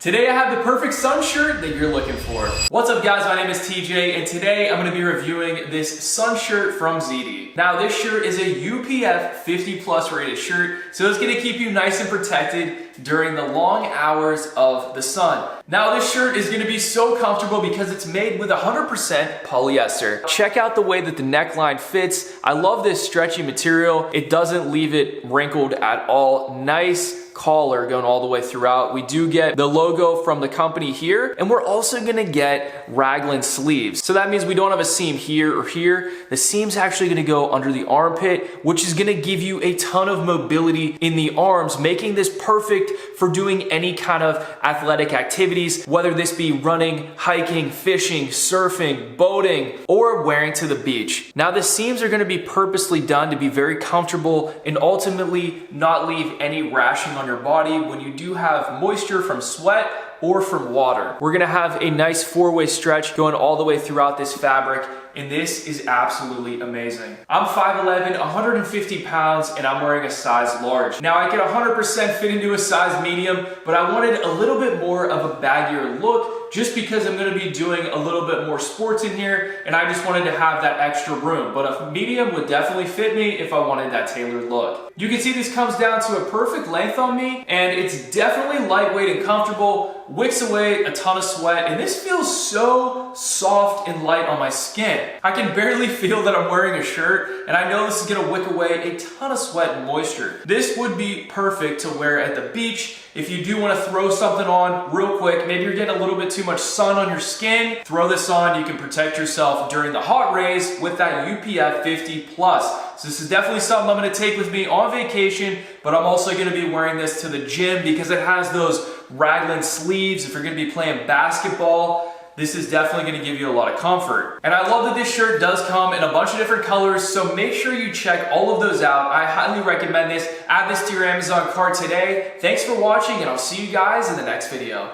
Today I have the perfect sun shirt that you're looking for. What's up guys, my name is TJ and today I'm going to be reviewing this sun shirt from ZITY. Now this shirt is a UPF 50 plus rated shirt, so it's going to keep you nice and protected during the long hours of the sun. Now this shirt is going to be so comfortable because it's made with 100% polyester. Check out the way that the neckline fits. I love this stretchy material. It doesn't leave it wrinkled at all. Nice collar going all the way throughout. We do get the logo from the company here, and we're also gonna get raglan sleeves. So that means we don't have a seam here or here. The seam's actually gonna go under the armpit, which is gonna give you a ton of mobility in the arms, making this perfect for doing any kind of athletic activities, whether this be running, hiking, fishing, surfing, boating, or wearing to the beach. Now the seams are gonna be purposely done to be very comfortable and ultimately not leave any rashing on your body when you do have moisture from sweat or from water. We're gonna have a nice four-way stretch going all the way throughout this fabric, and this is absolutely amazing. I'm 5'11", 150 pounds, and I'm wearing a size large. Now I could 100% fit into a size medium, but I wanted a little bit more of a baggier look just because I'm gonna be doing a little bit more sports in here, and I just wanted to have that extra room. But a medium would definitely fit me if I wanted that tailored look. You can see this comes down to a perfect length on me, and it's definitely lightweight and comfortable, wicks away a ton of sweat, and this feels so soft and light on my skin. I can barely feel that I'm wearing a shirt, and I know this is gonna wick away a ton of sweat and moisture. This would be perfect to wear at the beach. If you do want to throw something on real quick, maybe you're getting a little bit too much sun on your skin, throw this on. You can protect yourself during the hot rays with that UPF 50 plus. So this is definitely something I'm going to take with me on vacation, but I'm also going to be wearing this to the gym because it has those raglan sleeves. If you're going to be playing basketball, this is definitely going to give you a lot of comfort. And I love that this shirt does come in a bunch of different colors, so make sure you check all of those out. I highly recommend this. Add this to your Amazon cart today. Thanks for watching, and I'll see you guys in the next video.